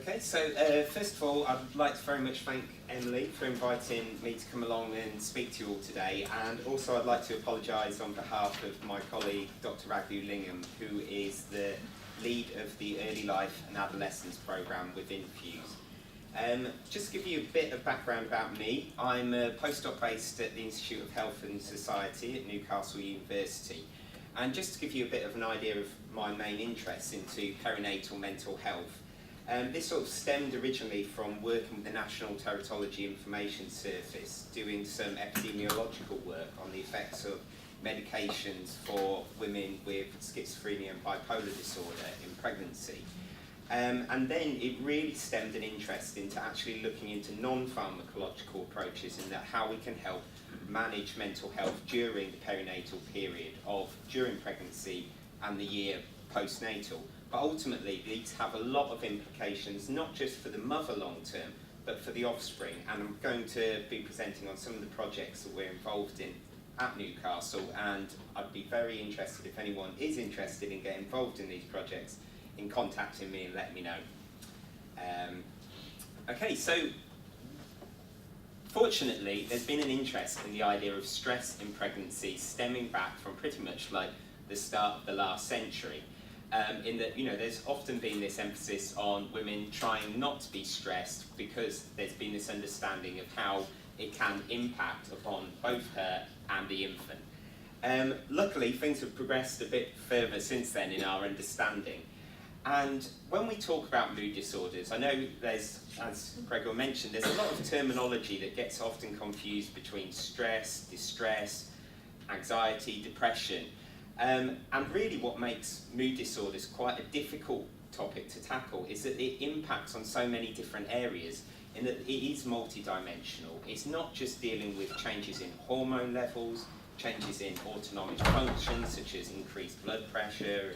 Okay, so first of all, I'd like to very much thank Emily for inviting me to come along and speak to you all today, and also I'd like to apologise on behalf of my colleague, Dr. Raghu Lingam, who is the lead of the Early Life and Adolescence programme within Fuse. Just to give you a bit of background about me, I'm a postdoc based at the Institute of Health and Society at Newcastle University. And just to give you a bit of an idea of my main interests into perinatal mental health, this sort of stemmed originally from working with the National Teratology Information Service, doing some epidemiological work on the effects of medications for women with schizophrenia and bipolar disorder in pregnancy. And then it really stemmed an interest into actually looking into non-pharmacological approaches and how we can help manage mental health during the perinatal period during pregnancy and the year postnatal. But ultimately, these have a lot of implications, not just for the mother long term, but for the offspring. And I'm going to be presenting on some of the projects that we're involved in at Newcastle, and I'd be very interested if anyone is interested in getting involved in these projects in contacting me and letting me know. Okay, so fortunately, there's been an interest in the idea of stress in pregnancy stemming back from pretty much like the start of the last century. In that, there's often been this emphasis on women trying not to be stressed because there's been this understanding of how it can impact upon both her and the infant. Luckily, things have progressed a bit further since then in our understanding. And when we talk about mood disorders, I know there's, as Raghu mentioned, there's a lot of terminology that gets often confused between stress, distress, anxiety, depression. And really what makes mood disorders quite a difficult topic to tackle is that it impacts on so many different areas in that it is multidimensional. It's not just dealing with changes in hormone levels, changes in autonomic functions such as increased blood pressure,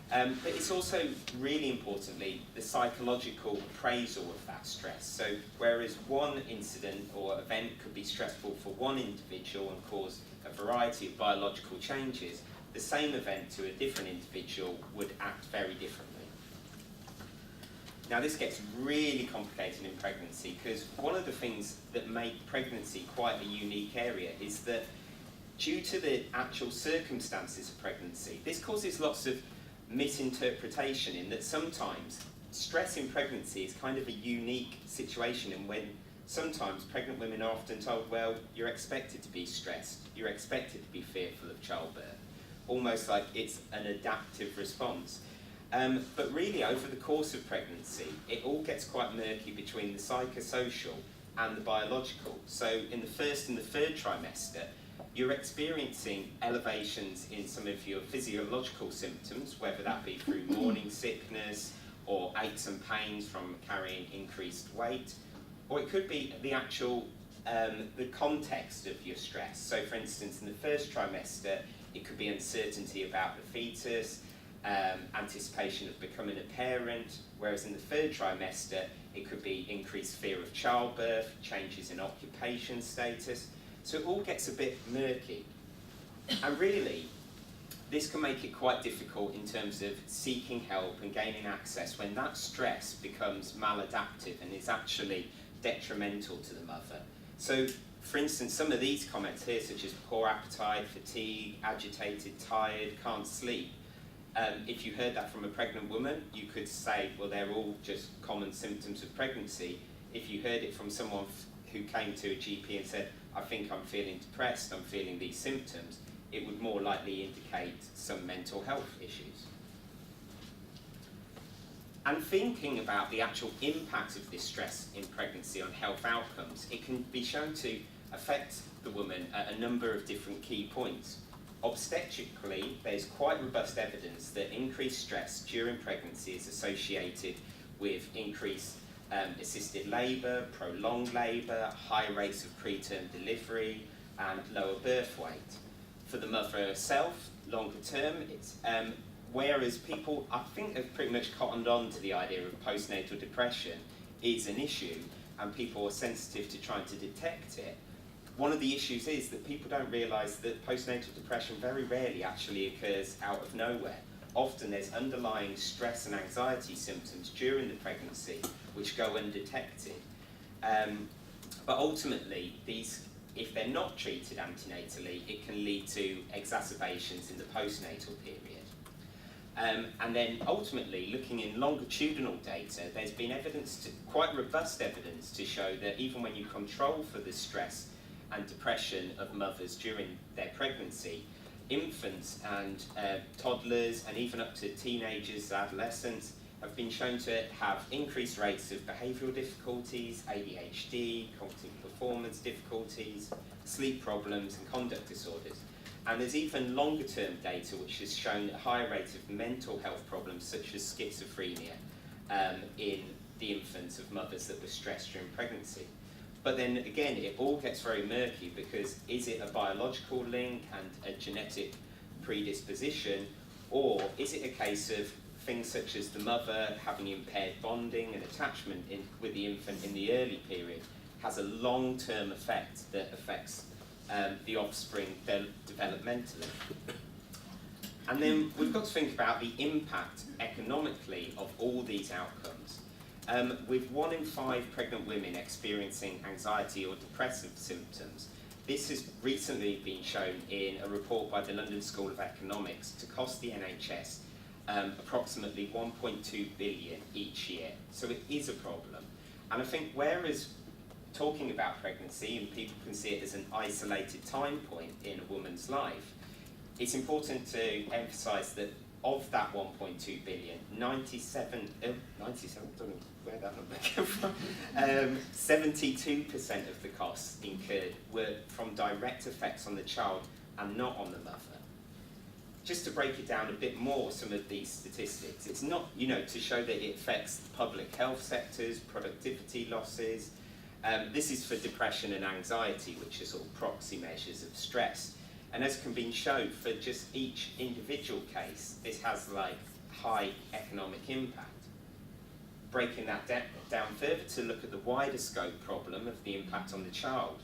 but it's also really importantly the psychological appraisal of that stress. So whereas one incident or event could be stressful for one individual and cause a variety of biological changes, the same event to a different individual would act very differently. Now this gets really complicated in pregnancy because one of the things that make pregnancy quite a unique area is that due to the actual circumstances of pregnancy, this causes lots of misinterpretation in that sometimes stress in pregnancy is kind of a unique situation, and when sometimes pregnant women are often told, well, you're expected to be stressed, you're expected to be fearful of childbirth, almost like it's an adaptive response. But really over the course of pregnancy, it all gets quite murky between the psychosocial and the biological. So in the first and the third trimester, you're experiencing elevations in some of your physiological symptoms, whether that be through morning sickness or aches and pains from carrying increased weight, or it could be the actual the context of your stress. So for instance, in the first trimester, it could be uncertainty about the fetus, anticipation of becoming a parent, whereas in the third trimester, it could be increased fear of childbirth, changes in occupation status. So it all gets a bit murky. And really, this can make it quite difficult in terms of seeking help and gaining access when that stress becomes maladaptive and is actually detrimental to the mother. So, for instance, some of these comments here, such as poor appetite, fatigue, agitated, tired, can't sleep, if you heard that from a pregnant woman, you could say, well, they're all just common symptoms of pregnancy. If you heard it from someone who came to a GP and said, I think I'm feeling depressed, I'm feeling these symptoms, it would more likely indicate some mental health issues. And thinking about the actual impact of this stress in pregnancy on health outcomes, it can be shown to affect the woman at a number of different key points. Obstetrically, there's quite robust evidence that increased stress during pregnancy is associated with increased assisted labour, prolonged labour, high rates of preterm delivery, and lower birth weight. For the mother herself, longer term, it's whereas people, I think, have pretty much cottoned on to the idea of postnatal depression is an issue, and people are sensitive to trying to detect it. One of the issues is that people don't realise that postnatal depression very rarely actually occurs out of nowhere. often there's underlying stress and anxiety symptoms during the pregnancy which go undetected. But ultimately, these, if they're not treated antenatally, it can lead to exacerbations in the postnatal period. And then ultimately, looking in longitudinal data, there's been quite robust evidence to show that even when you control for the stress and depression of mothers during their pregnancy, infants and toddlers and even up to teenagers, adolescents, have been shown to have increased rates of behavioural difficulties, ADHD, cognitive performance difficulties, sleep problems and conduct disorders. And there's even longer term data which has shown a higher rate of mental health problems such as schizophrenia in the infants of mothers that were stressed during pregnancy. But then again, it all gets very murky because is it a biological link and a genetic predisposition, or is it a case of things such as the mother having impaired bonding and attachment with the infant in the early period has a long-term effect that affects the offspring developmentally. And then we've got to think about the impact economically of all these outcomes. With 1 in 5 pregnant women experiencing anxiety or depressive symptoms, this has recently been shown in a report by the London School of Economics to cost the NHS approximately 1.2 billion each year. So it is a problem. And I think whereas talking about pregnancy and people can see it as an isolated time point in a woman's life, it's important to emphasise that of that 1.2 billion, 97, I don't know where that number came from, 72% of the costs incurred were from direct effects on the child and not on the mother. Just to break it down a bit more, some of these statistics, it's not, to show that it affects the public health sectors, productivity losses. This is for depression and anxiety, which are sort of proxy measures of stress. And as can be shown for just each individual case, this has high economic impact. Breaking that down further to look at the wider scope problem of the impact on the child,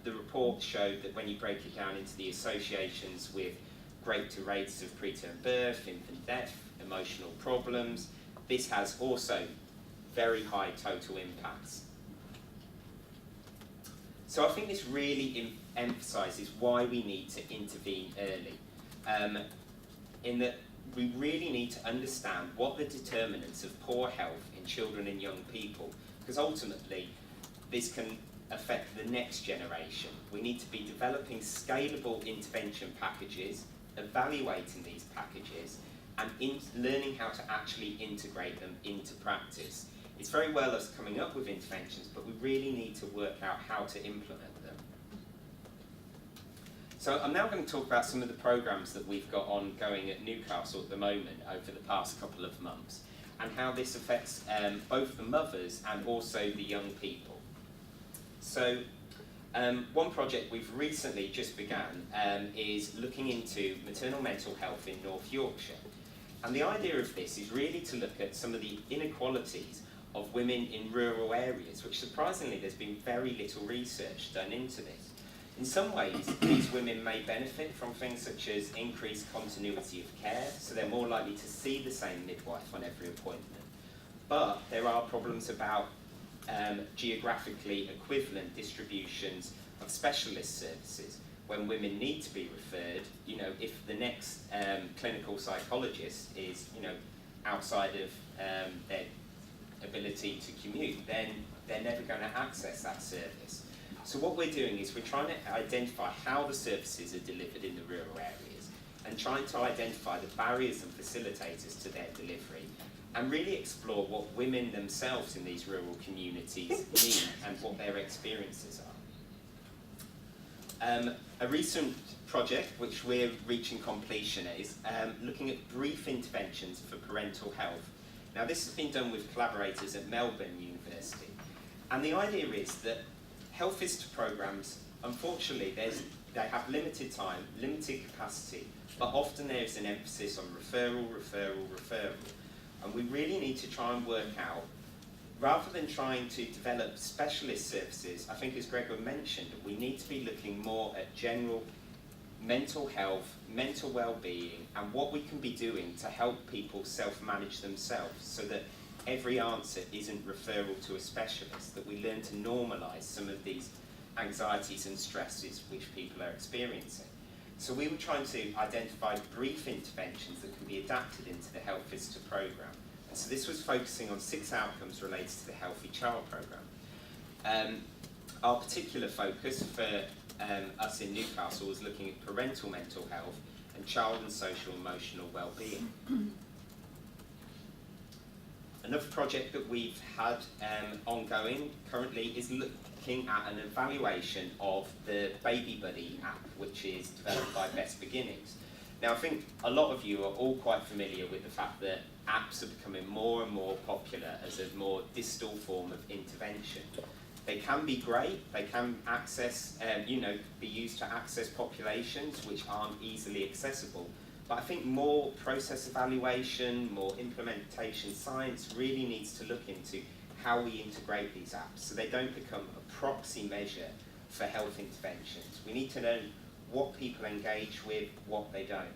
the report showed that when you break it down into the associations with greater rates of preterm birth, infant death, emotional problems, this has also very high total impacts. So I think this really emphasises why we need to intervene early, in that we really need to understand what the determinants of poor health in children and young people, because ultimately this can affect the next generation. We need to be developing scalable intervention packages, evaluating these packages, and learning how to actually integrate them into practice. It's very well us coming up with interventions, but we really need to work out how to implement them. So I'm now going to talk about some of the programs that we've got ongoing at Newcastle at the moment over the past couple of months, and how this affects both the mothers and also the young people. So one project we've recently just begun is looking into maternal mental health in North Yorkshire. And the idea of this is really to look at some of the inequalities of women in rural areas, which surprisingly there's been very little research done into this. In some ways, these women may benefit from things such as increased continuity of care, so they're more likely to see the same midwife on every appointment. But there are problems about geographically equivalent distributions of specialist services. When women need to be referred, if the next clinical psychologist is, outside of their ability to commute, then they're never going to access that service. So what we're doing is we're trying to identify how the services are delivered in the rural areas and trying to identify the barriers and facilitators to their delivery and really explore what women themselves in these rural communities need and what their experiences are. A recent project which we're reaching completion is looking at brief interventions for parental health. Now this has been done with collaborators at Melbourne University, and the idea is that health visitor programs, unfortunately, they have limited time, limited capacity, but often there's an emphasis on referral, and we really need to try and work out, rather than trying to develop specialist services, I think as Gregor mentioned, we need to be looking more at general mental health, mental well-being, and what we can be doing to help people self-manage themselves, so that every answer isn't referral to a specialist, that we learn to normalise some of these anxieties and stresses which people are experiencing. So we were trying to identify brief interventions that can be adapted into the Health Visitor programme. And so this was focusing on 6 outcomes related to the Healthy Child programme. Our particular focus for us in Newcastle was looking at parental mental health and child and social emotional well-being. Another project that we've had ongoing currently is looking at an evaluation of the Baby Buddy app, which is developed by Best Beginnings. Now, I think a lot of you are all quite familiar with the fact that apps are becoming more and more popular as a more distal form of intervention. They can be great, they can access, be used to access populations which aren't easily accessible. But I think more process evaluation, more implementation science really needs to look into how we integrate these apps so they don't become a proxy measure for health interventions. We need to know what people engage with, what they don't.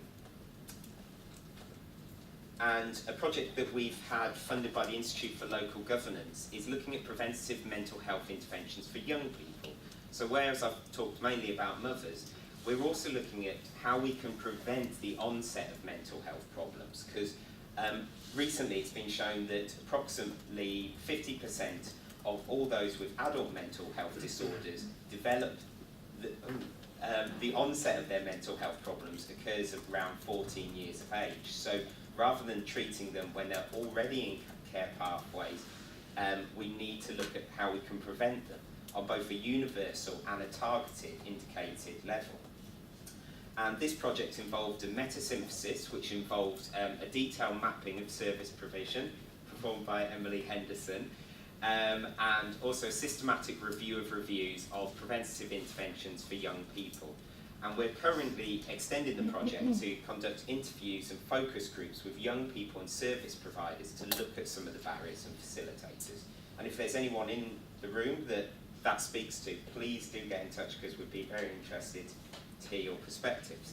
And a project that we've had funded by the Institute for Local Governance is looking at preventative mental health interventions for young people. So whereas I've talked mainly about mothers, we're also looking at how we can prevent the onset of mental health problems, because recently it's been shown that approximately 50% of all those with adult mental health disorders develop the onset of their mental health problems occurs around 14 years of age. So rather than treating them when they're already in care pathways, we need to look at how we can prevent them on both a universal and a targeted, indicated level. And this project involved a meta-synthesis, which involved a detailed mapping of service provision, performed by Emily Henderson, and also a systematic review of reviews of preventative interventions for young people. And we're currently extending the project to conduct interviews and focus groups with young people and service providers to look at some of the barriers and facilitators. And if there's anyone in the room that speaks to, please do get in touch, because we'd be very interested to hear your perspectives.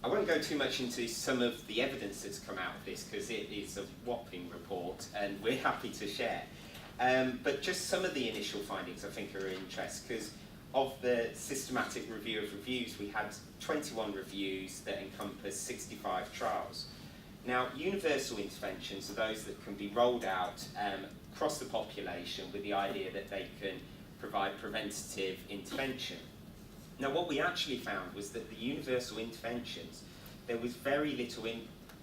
I won't go too much into some of the evidence that's come out of this, because it is a whopping report and we're happy to share. But just some of the initial findings I think are of interest, because of the systematic review of reviews, we had 21 reviews that encompass 65 trials. Now, universal interventions are those that can be rolled out across the population with the idea that they can provide preventative intervention. Now, what we actually found was that the universal interventions, there was very little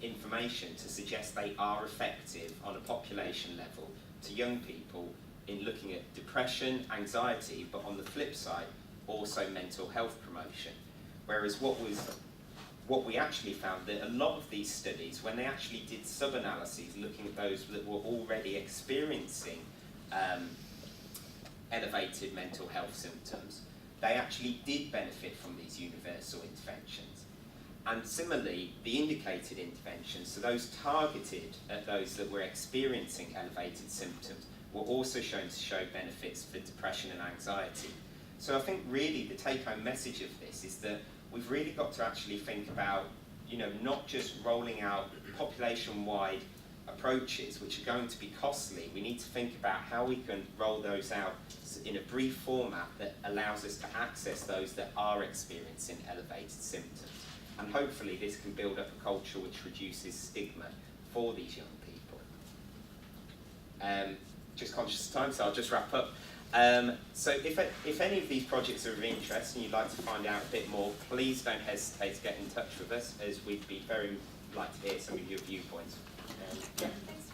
information to suggest they are effective on a population level to young people in looking at depression, anxiety, but on the flip side, also mental health promotion. Whereas what we actually found, that a lot of these studies, when they actually did sub-analyses looking at those that were already experiencing elevated mental health symptoms, they actually did benefit from these universal interventions. And similarly, the indicated interventions, so those targeted at those that were experiencing elevated symptoms, were also shown to show benefits for depression and anxiety. So I think really the take-home message of this is that we've really got to actually think about, not just rolling out population-wide approaches which are going to be costly. We need to think about how we can roll those out in a brief format that allows us to access those that are experiencing elevated symptoms. And hopefully this can build up a culture which reduces stigma for these young people. Just conscious of time, so I'll just wrap up. So if any of these projects are of interest and you'd like to find out a bit more, please don't hesitate to get in touch with us, as we'd be very like to hear some of your viewpoints. Thanks